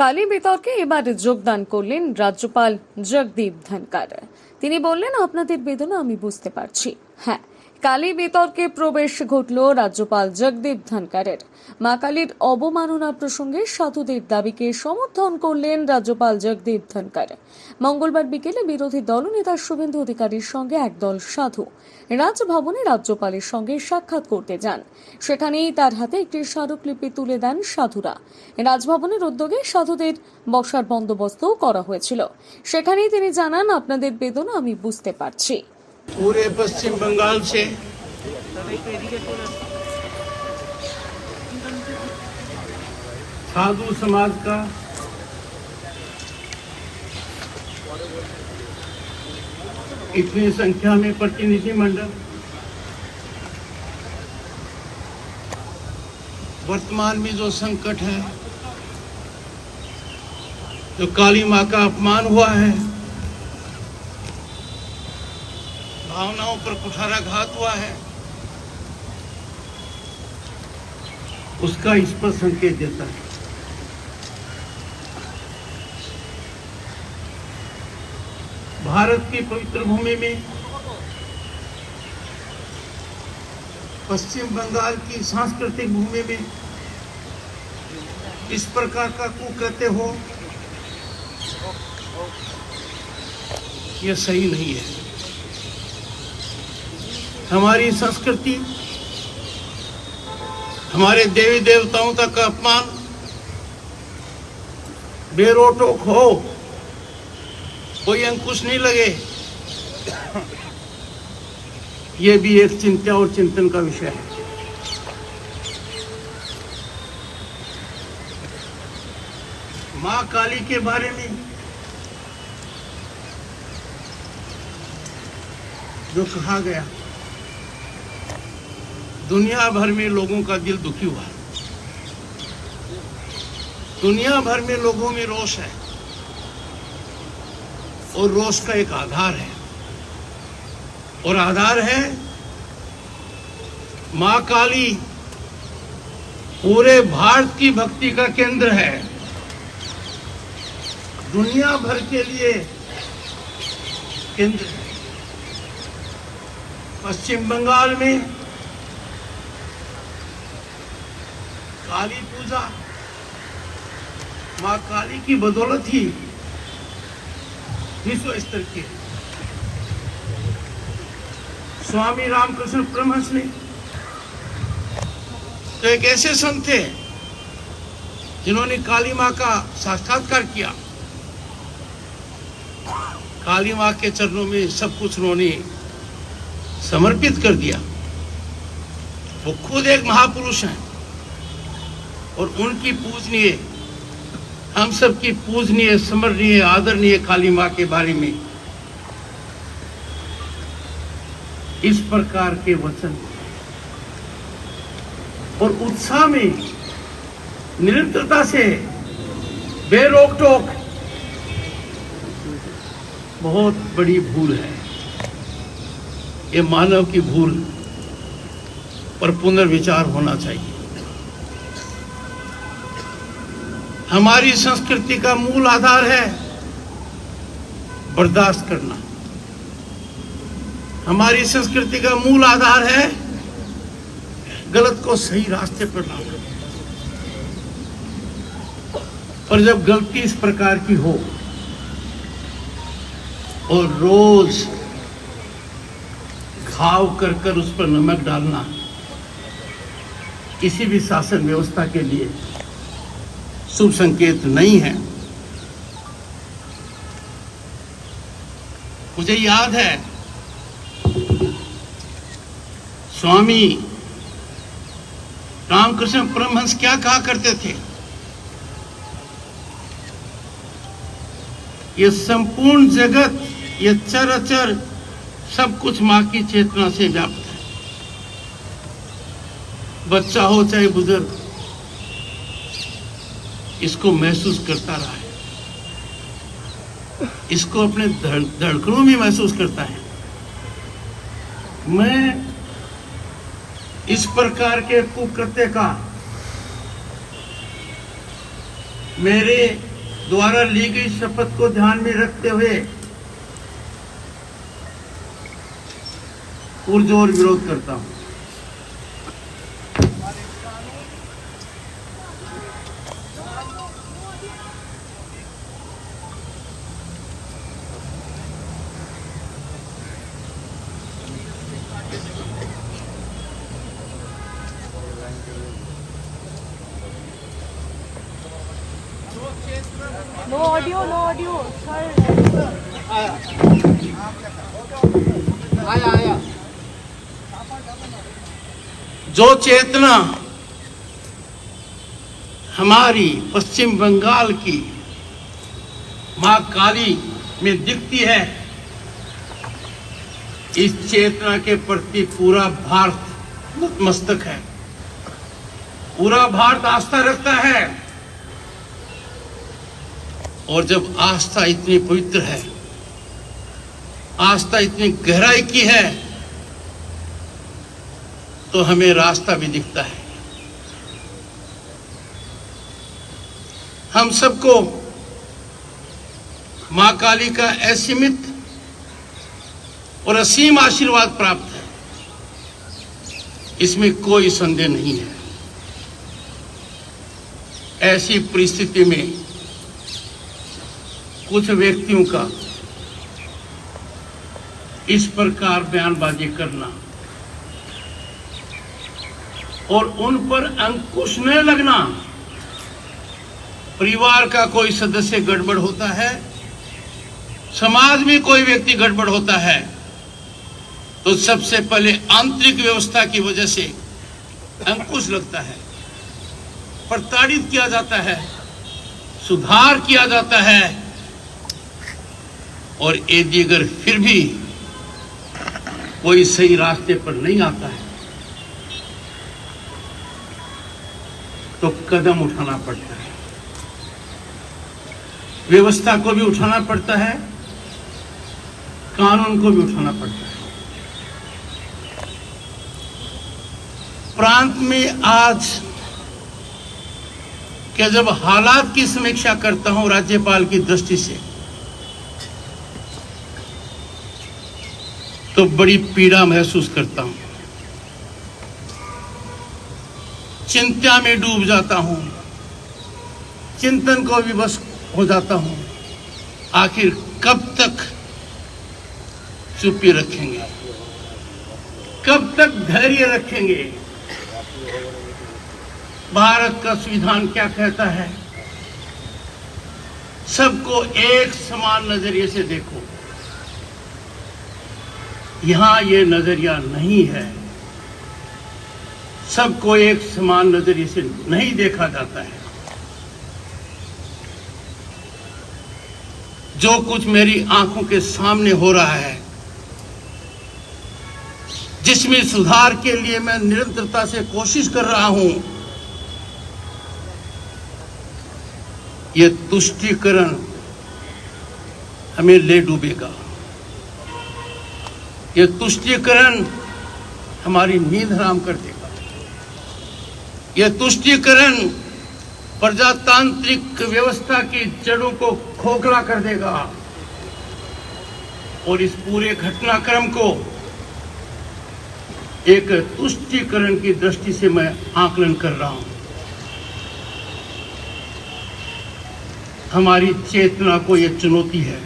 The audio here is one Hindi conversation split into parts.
কালী বিতর্কে এবার যোগদান করলেন রাজ্যপাল জগদীপ ধনকর। তিনি বললেন, আপনাদের বেদনা আমি বুঝতে পারছি। হ্যাঁ, কালী বিতর্কে প্রবেশ ঘটল রাজ্যপাল জগদীপ ধনকরের। মা কালীর অবমাননা প্রসঙ্গে সাধুদের দাবিকে সমর্থন করলেন রাজ্যপাল জগদীপ ধনকর। মঙ্গলবার বিকেলে বিরোধী দলনেতা শুভেন্দু অধিকারীর সঙ্গে একদল সাধু রাজভবনে রাজ্যপালের সঙ্গে সাক্ষাৎ করতে যান। সেখানেই তার হাতে একটি স্মারকলিপি তুলে দেন সাধুরা। রাজভবনের উদ্যোগে সাধুদের বসার বন্দোবস্তও করা হয়েছিল। সেখানেই তিনি জানান, আপনাদের বেদনা আমি বুঝতে পারছি। पूरे पश्चिम बंगाल से साधु समाज का इतनी संख्या में प्रतिनिधिमंडल वर्तमान में जो संकट है, जो काली मां का अपमान हुआ है, भावनाओं पर कुठाराघात हुआ है, उसका स्पष्ट संकेत देता है। भारत की पवित्र भूमि में पश्चिम बंगाल की सांस्कृतिक भूमि में इस प्रकार का कुकृत्य हो, यह सही नहीं है। हमारी संस्कृति, हमारे देवी देवताओं तक का अपमान बेरोक-टोक हो, कोई अंकुश नहीं लगे, ये भी एक चिंता और चिंतन का विषय है। मां काली के बारे में जो कहा गया, दुनिया भर में लोगों का दिल दुखी हुआ। दुनिया भर में लोगों में रोष है और रोष का एक आधार है, और आधार है मां काली पूरे भारत की भक्ति का केंद्र है। दुनिया भर के लिए केंद्र है। पश्चिम बंगाल में काली पूजा मां काली की बदौलत ही विश्व स्तर की। स्वामी रामकृष्ण परमहंस ने तो एक ऐसे संत थे जिन्होंने काली मां का साक्षात्कार किया। काली मां के चरणों में सब कुछ उन्होंने समर्पित कर दिया। वो खुद एक महापुरुष हैं और उनकी पूजनीय, हम सब की पूजनीय, स्मरणीय, आदरणीय काली मां के बारे में इस प्रकार के वचन और उत्साह में निरंतरता से बेरोक-टोक बहुत बड़ी भूल है। ये मानव की भूल पर पुनर्विचार होना चाहिए। हमारी संस्कृति का मूल आधार है बर्दाश्त करना। हमारी संस्कृति का मूल आधार है गलत को सही रास्ते पर लाना। और जब गलती इस प्रकार की हो और रोज घाव कर कर उस पर नमक डालना किसी भी शासन व्यवस्था के लिए शुभ संकेत नहीं है। मुझे याद है स्वामी रामकृष्ण परमहंस क्या कहा करते थे, ये संपूर्ण जगत, ये चराचर सब कुछ मां की चेतना से व्याप्त है। बच्चा हो चाहे बुजुर्ग, इसको महसूस करता रहा है, इसको अपने धड़कनों में महसूस करता है। मैं इस प्रकार के कुकृत्य का मेरे द्वारा ली गई शपथ को ध्यान में रखते हुए पुरजोर विरोध करता हूं। No audio sir. आया जो चेतना हमारी पश्चिम बंगाल की मां काली में दिखती है, इस चेतना के प्रति पूरा भारत नतमस्तक है। पूरा भारत आस्था रखता है, और जब आस्था इतनी पवित्र है, आस्था इतनी गहराई की है, तो हमें रास्ता भी दिखता है। हम सबको मां काली का असीमित और असीम आशीर्वाद प्राप्त है, इसमें कोई संदेह नहीं है। ऐसी परिस्थिति में कुछ व्यक्तियों का इस प्रकार बयानबाजी करना और उन पर अंकुश न लगना, परिवार का कोई सदस्य गड़बड़ होता है, समाज में कोई व्यक्ति गड़बड़ होता है, तो सबसे पहले आंतरिक व्यवस्था की वजह से अंकुश लगता है, प्रताड़ित किया जाता है, सुधार किया जाता है, और यदि अगर फिर भी कोई सही रास्ते पर नहीं आता है तो कदम उठाना पड़ता है, व्यवस्था को भी उठाना पड़ता है, कानून को भी उठाना पड़ता है। प्रांत में आज क्या जब हालात की समीक्षा करता हूं राज्यपाल की दृष्टि से, तो बड़ी पीड़ा महसूस करता हूं, चिंता में डूब जाता हूं, चिंतन को विवश हो जाता हूं। आखिर कब तक चुप्पी रखेंगे, कब तक धैर्य रखेंगे? भारत का संविधान क्या कहता है? सबको एक समान नजरिए से देखो। यहां ये नजरिया नहीं है, सबको एक समान नजरिए से नहीं देखा जाता है। जो कुछ मेरी आंखों के सामने हो रहा है, जिसमें सुधार के लिए मैं निरंतरता से कोशिश कर रहा हूं, यह तुष्टीकरण हमें ले डूबेगा। यह तुष्टीकरण हमारी नींद हराम कर देगा। यह तुष्टीकरण प्रजातांत्रिक व्यवस्था की जड़ों को खोखला कर देगा, और इस पूरे घटनाक्रम को एक तुष्टीकरण की दृष्टि से मैं आकलन कर रहा हूं। हमारी चेतना को यह चुनौती है,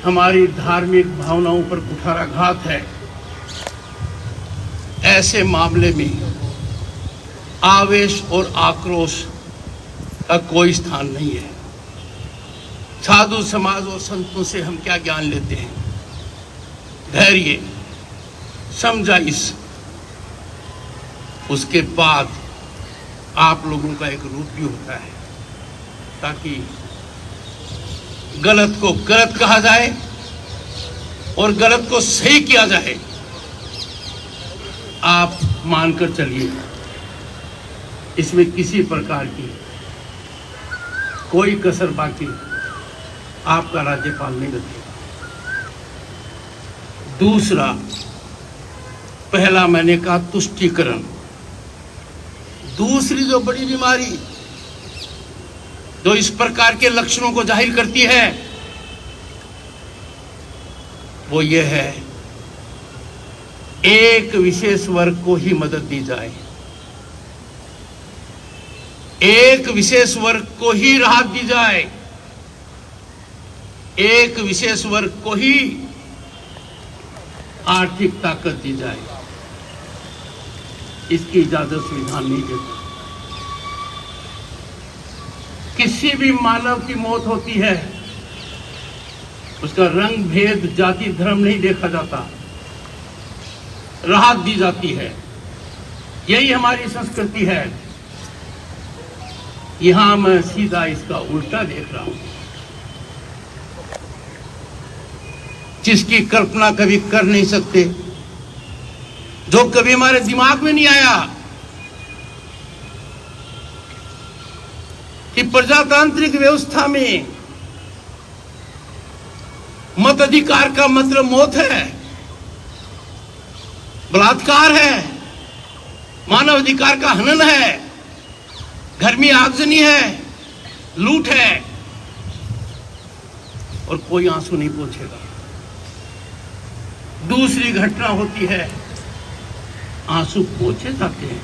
हमारी धार्मिक भावनाओं पर कुठाराघात है। ऐसे मामले में आवेश और आक्रोश का कोई स्थान नहीं है। साधु समाज और संतों से हम क्या ज्ञान लेते हैं? धैर्य, समझाइश, उसके बाद आप लोगों का एक रूप भी होता है, ताकि गलत को गलत कहा जाए और गलत को सही किया जाए। आप मानकर चलिए, इसमें किसी प्रकार की कोई कसर बाकी आपका राज्यपाल नहीं रखेगा। दूसरा, पहला मैंने कहा तुष्टीकरण। दूसरी जो बड़ी बीमारी जो इस प्रकार के लक्षणों को जाहिर करती है वो ये है, एक विशेष वर्ग को ही मदद दी जाए, एक विशेष वर्ग को ही राहत दी जाए, एक विशेष वर्ग को ही आर्थिक ताकत दी जाए। इसकी इजाजत संविधान नहीं देता। किसी भी मानव की मौत होती है, उसका रंग भेद जाति धर्म नहीं देखा जाता, राहत दी जाती है। यही हमारी संस्कृति है। यहां मैं सीधा इसका उल्टा देख रहा हूं, जिसकी कल्पना कभी कर नहीं सकते, जो कभी हमारे दिमाग में नहीं आया कि प्रजातांत्रिक व्यवस्था में मत अधिकार का मतलब मौत है, बलात्कार है, मानव अधिकार का हनन है, घर में आगजनी है, लूट है, और कोई आंसू नहीं पोंछेगा। दूसरी घटना होती है, आंसू पोंछे जाते हैं,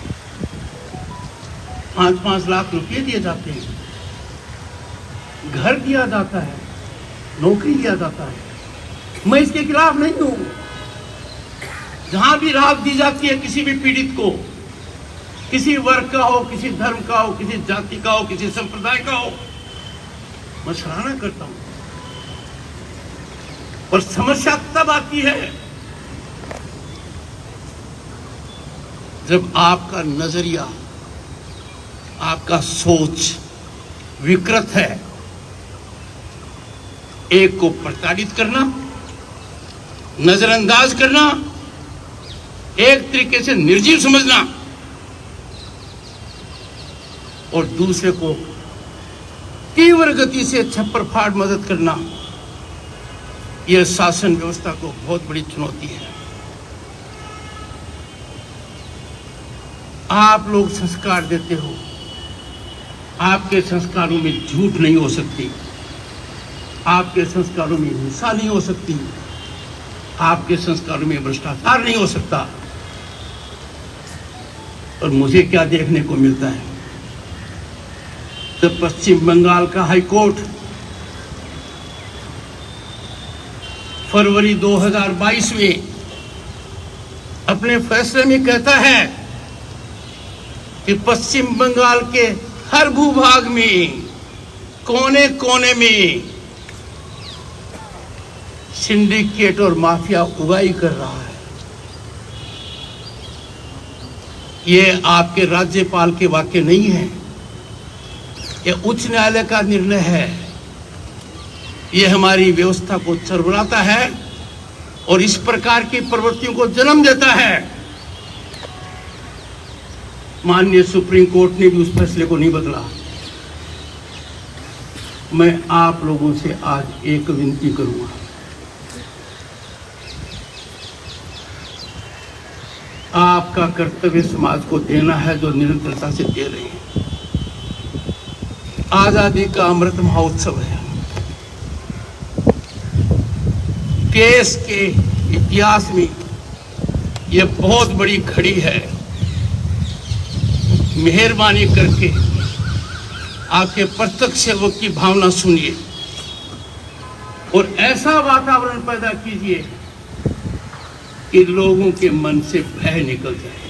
5-5 लाख रुपए दिए जाते हैं, घर दिया जाता है, नौकरी दिया जाता है। मैं इसके खिलाफ नहीं हूं। जहां भी राहत दी जाती है किसी भी पीड़ित को, किसी वर्ग का हो, किसी धर्म का हो, किसी जाति का हो, किसी संप्रदाय का हो, मैं सराहना करता हूं। और समस्या तब आती है जब आपका नजरिया, आपका सोच विकृत है। एक को प्रताड़ित करना, नजरअंदाज करना, एक तरीके से निर्जीव समझना, और दूसरे को तीव्र गति से छप्पर फाड़ मदद करना, यह शासन व्यवस्था को बहुत बड़ी चुनौती है। आप लोग संस्कार देते हो, आपके संस्कारों में झूठ नहीं हो सकती, आपके संस्कारों में हिंसा नहीं हो सकती, आपके संस्कारों में भ्रष्टाचार नहीं हो सकता। और मुझे क्या देखने को मिलता है, जब पश्चिम बंगाल का हाई कोर्ट फरवरी 2022 में अपने फैसले में कहता है कि पश्चिम बंगाल के हर भूभाग में, कोने कोने में सिंडिकेट और माफिया उगाई कर रहा है। ये आपके राज्यपाल के वाक्य नहीं है, ये उच्च न्यायालय का निर्णय है। ये हमारी व्यवस्था को चरमराता है और इस प्रकार की प्रवृत्तियों को जन्म देता है। माननीय सुप्रीम कोर्ट ने भी उस फैसले को नहीं बदला। मैं आप लोगों से आज एक विनती करूंगा, आपका कर्तव्य समाज को देना है जो निरंतरता से दे रहे हैं। आजादी का अमृत महोत्सव है। देश के इतिहास में यह बहुत बड़ी घड़ी है। मेहरबानी करके आपके प्रत्यक्ष सेवक की भावना सुनिए और ऐसा वातावरण पैदा कीजिए कि लोगों के मन से भय निकल जाए।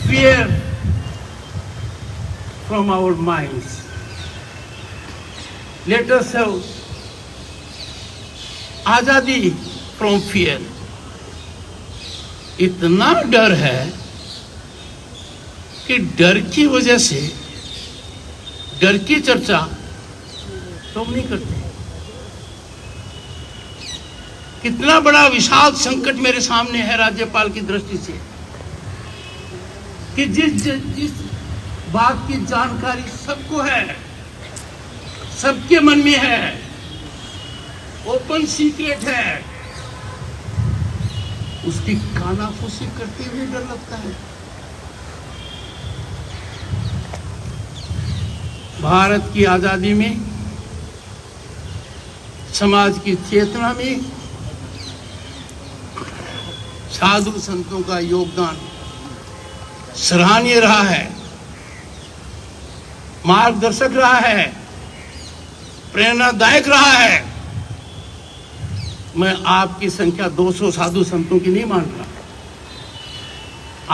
Fear from our minds. Let us have आजादी from fear. इतना डर है कि डर की वजह से डर की चर्चा तो हम नहीं करते। कितना बड़ा विशाल संकट मेरे सामने है राज्यपाल की दृष्टि से कि जिस बात की जानकारी सबको है, सबके मन में है, ओपन सीक्रेट है, उसकी कानाफूसी करते हुए डर लगता है। भारत की आज़ादी में, समाज की चेतना में साधु संतों का योगदान सराहनीय रहा है, मार्गदर्शक रहा है, प्रेरणादायक रहा है। मैं आपकी संख्या 200 साधु संतों की नहीं मान रहा।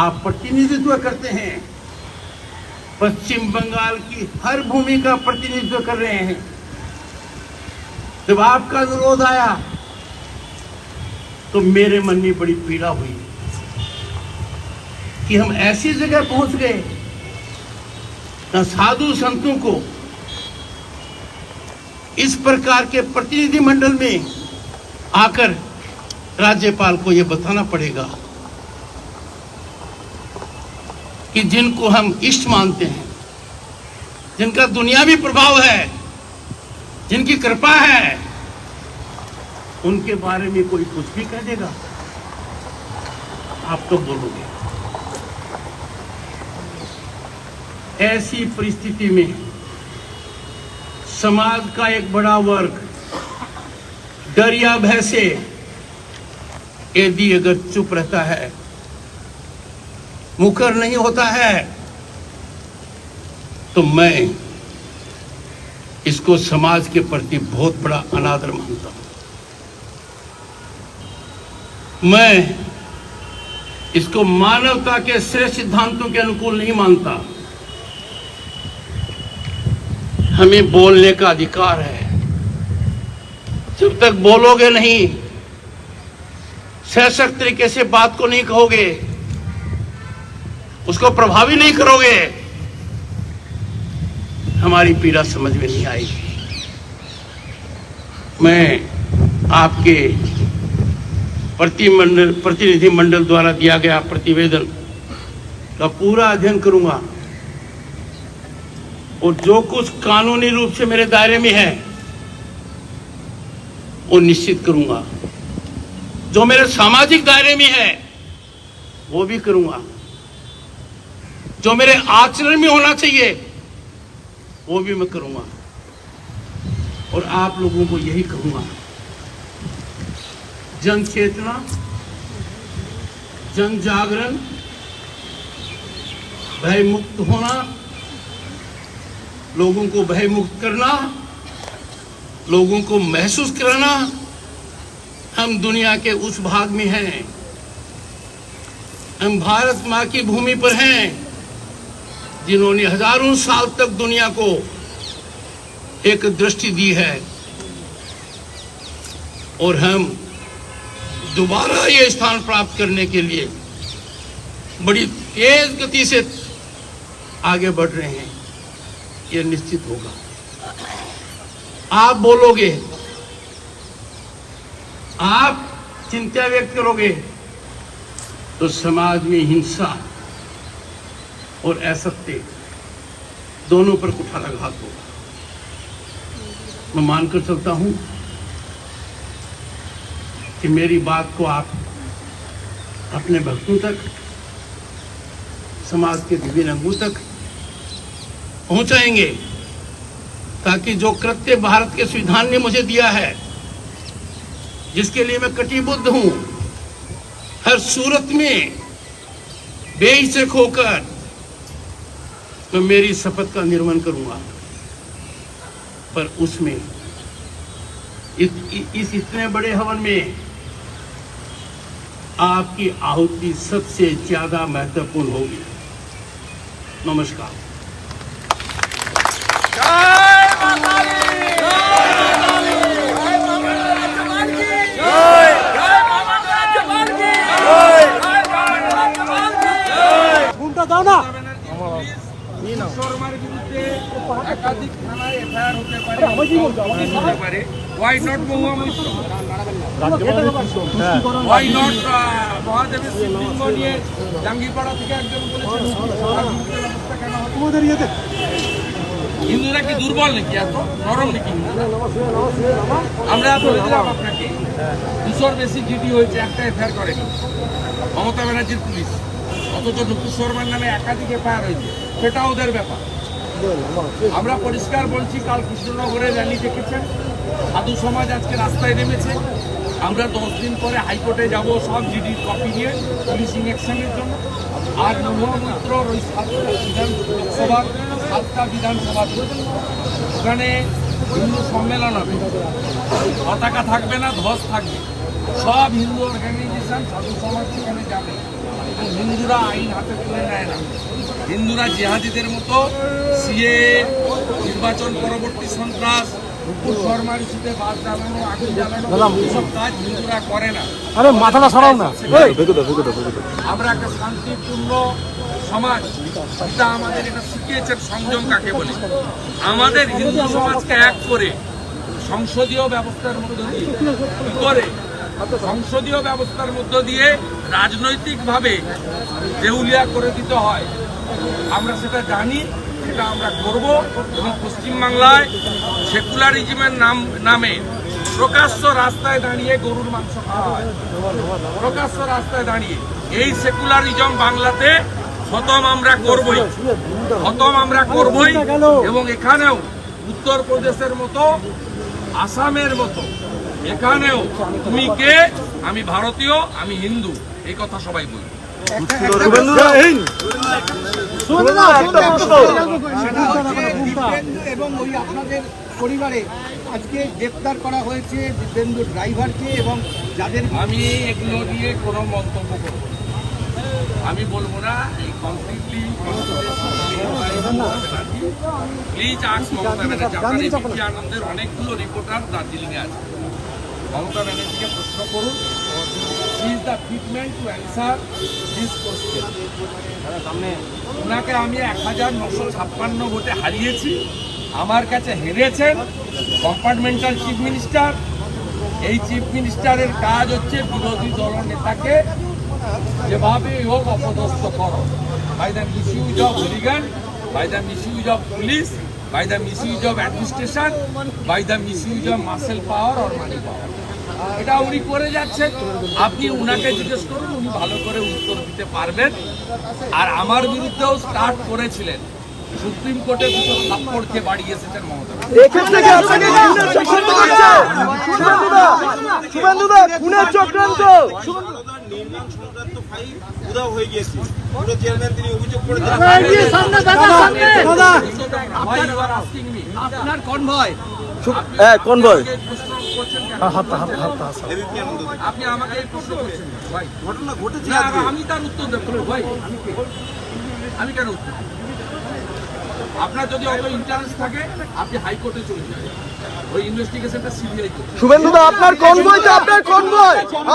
आप प्रतिनिधित्व करते हैं, पश्चिम बंगाल की हर भूमि का प्रतिनिधित्व कर रहे हैं। जब आपका अनुरोध आया तो मेरे मन में बड़ी पीड़ा हुई कि हम ऐसी जगह पहुंच गए ना साधु संतों को इस प्रकार के प्रतिनिधि मंडल में आकर राज्यपाल को यह बताना पड़ेगा कि जिनको हम इष्ट मानते हैं, जिनका दुनियावी प्रभाव है, जिनकी कृपा है, उनके बारे में कोई कुछ भी कह देगा, आप तो बोलोगे। ऐसी परिस्थिति में समाज का एक बड़ा वर्ग डर या भय से यदि अगर चुप रहता है, मुखर नहीं होता है, तो मैं इसको समाज के प्रति बहुत बड़ा अनादर मानता हूं। मैं इसको मानवता के श्रेष्ठ सिद्धांतों के अनुकूल नहीं मानता। हमें बोलने का अधिकार है। जब तक बोलोगे नहीं, सशक्त तरीके से बात को नहीं कहोगे, उसको प्रभावी नहीं करोगे, हमारी पीड़ा समझ में नहीं आएगी। मैं आपके प्रतिनिधि मंडल द्वारा दिया गया प्रतिवेदन का पूरा अध्ययन करूंगा और जो कुछ कानूनी रूप से मेरे दायरे में है वो निश्चित करूंगा, जो मेरे सामाजिक दायरे में है वो भी करूंगा, जो मेरे आचरण में होना चाहिए वो भी मैं करूंगा। और आप लोगों को यही कहूंगा, जन चेतना, जन जागरण, भय मुक्त होना, लोगों को भय मुक्त करना, लोगों को महसूस कराना। हम दुनिया के उस भाग में हैं, हम भारत माँ की भूमि पर हैं जिन्होंने हजारों साल तक दुनिया को एक दृष्टि दी है, और हम दोबारा ये स्थान प्राप्त करने के लिए बड़ी तेज गति से आगे बढ़ रहे हैं। ये निश्चित होगा। आप बोलोगे, आप चिंता व्यक्त करोगे, तो समाज में हिंसा और असत्य दोनों पर कुठाराघात होगा। मैं मानकर चलता हूं कि मेरी बात को आप अपने भक्तों तक, समाज के विभिन्न अंगों तक पहुंचाएंगे, ताकि जो कृत्य भारत के संविधान ने मुझे दिया है, जिसके लिए मैं कटिबद्ध हूं, हर सूरत में बेहिचक होकर मैं मेरी शपथ का निर्वहन करूंगा। पर उसमें इस इतने बड़े हवन में आपकी आहुति सबसे ज्यादा महत्वपूर्ण होगी। नमस्कार। দাও না একাধিক থানায় এফআইআর হতে পারে why not Mahua Mishra why not মহাদেবের শিবলিঙ্গ নিয়ে জাঙ্গিপাড়া থেকে একজন বলেছেন ব্যবস্থা কেন তোমাদের ইয়েতে হিন্দুরা কি দুর্বল নাকি, এত নরম নাকি? আমরা বলেছিলাম আপনাকে 200-র বেশি জিডি হয়েছে, একটা এফআইআর করেনি মমতা ব্যানার্জির পুলিশ, অথচ নুপুর শর্মার নামে একাধিক এফআইআর হয়েছে, সেটা ওদের ব্যাপার। আমরা পরিষ্কার বলছি, কাল কৃষ্ণনগরে র্যালি দেখেছেন, সাধু সমাজ আজকে রাস্তায় নেমেছে। আমরা 10 দিন পরে হাইকোর্টে যাব সব জিডির কপি নিয়ে পুলিশিং অ্যাকশনের জন্য। আর মহামন্ত্র ওই 7টা লোকসভা 7টা বিধানসভা ওখানে হিন্দু সম্মেলন হবে, পতাকা থাকবে না, ধ্বজ থাকবে। সব হিন্দু অর্গানাইজেশন সাধু সমাজ সেখানে যাবে। হিন্দুরা আইন হাতে তুলে নেয় না, হিন্দুরা জেহাদিদের মতো সিএ, নির্বাচন পরবর্তী সন্ত্রাস, হুকুর শর্মার ইস্যুতে বাস জ্বালানো, আগুন জ্বালানো, এসব কাজ হিন্দুরা করে না। আরে মাথাটা সরাও না। আমরা একটা শান্তিপূর্ণ সমাজ, এটা আমাদের এটা শিখিয়েছেন সংযম কাকে বলে। আমাদের হিন্দু সমাজকে এক করে সংসদীয় ব্যবস্থার মধ্য দিয়ে কি করে সংসদীয় ব্যবস্থার মধ্য দিয়ে রাজনৈতিকভাবে দেউলিয়া করে দিতে হয়, আমরা সেটা জানি, সেটা আমরা করব। এবং পশ্চিমবাংলায় সেকুলারিজমের নামে প্রকাশ্য রাস্তায় দাঁড়িয়ে গরুর মাংস খাওয়া হয়, প্রকাশ্য রাস্তায় দাঁড়িয়ে। এই সেকুলারিজম বাংলাতে খতম আমরা করবই, খতম আমরা করবই। এবং এখানেও উত্তরপ্রদেশের মতো, আসামের মতো, এখানেও তুমি কে, আমি ভারতীয়, আমি হিন্দু, এই কথা সবাই বলি। এবং ওই আপনাদের পরিবারে আজকে গ্রেপ্তার করা হয়েছে দিব্যেন্দু ড্রাইভারকে এবং যাদের আমি এগুলো নিয়ে কোনো মন্তব্য করব না। আমি বলবো না এই completely please ask Mamata Banerjee. আপনার এবিপি আনন্দের অনেকগুলো রিপোর্টার দার্জিলিংয়ে আছে, মমতা ব্যানার্জিকে প্রশ্ন করুন। He is the fitment to answer this question. ওনাকে আমি 1956 ভোটে হারিয়েছি, আমার কাছে হেরেছেন কম্পার্টমেন্টাল চিফ মিনিস্টার। এই চিফ মিনিস্টারের কাজ হচ্ছে বিরোধী দলনেতাকে যেভাবে হোক অপদস্থ করো, by the misuse of hooligan, by the misuse of police, by the misuse of administration, by the misuse of muscle power or money power. এটা উনি করে যাচ্ছেন। আপনি উনাকে জিজ্ঞেস করুন, উনি ভালো করে উত্তর দিতে পারবেন। আর আমার বিরুদ্ধেও স্টার্ট করেছিলেন, সুপ্রিম কোর্টে দুটো থাপ্পড় খেয়ে বাড়ি এসেছেন মমতা। নির্মাণ সংক্রান্ত ফাইল উধাও হয়ে গিয়েছে। পুরো চেয়ারম্যান তিনি অভিযোগ করেছেন। আপনার কনভয় কনভয় এবিপি আনন্দ থেকে। আপনি আমাকে এই প্রশ্ন করছেন ভাই, ঘটনা ঘটেছে না, আজকে। আমি তার উত্তর দেবো ভাই, আমি কেন উত্তর দেব? আপনার যদি অত ইন্টারেস্ট থাকে আপনি হাইকোর্টে চলে যান, ওই ইনভেস্টিগেশনটা সিবিআই করবে। শুভেন্দুদা আপনার কনভয় তো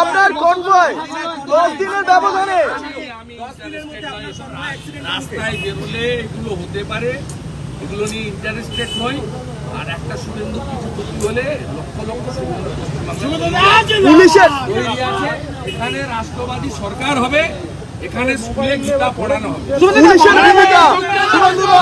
আপনার কনভয় 10 দিনের ব্যবধানে আমি রাস্তায় বেরোলে এগুলো হতে পারে, এগুলো নিয়ে ইন্টারেস্টেড নই। আর একটা শুভেন্দু কিছু ক্ষতি হলে লক্ষ লক্ষ শুভেন্দু পুলিশের তৈরি আছে। এখানে রাষ্ট্রবাদী সরকার হবে, এখানে স্কুলে গীতা পড়ানো হবে। পুলিশের ভূমিকা শুভেন্দুদা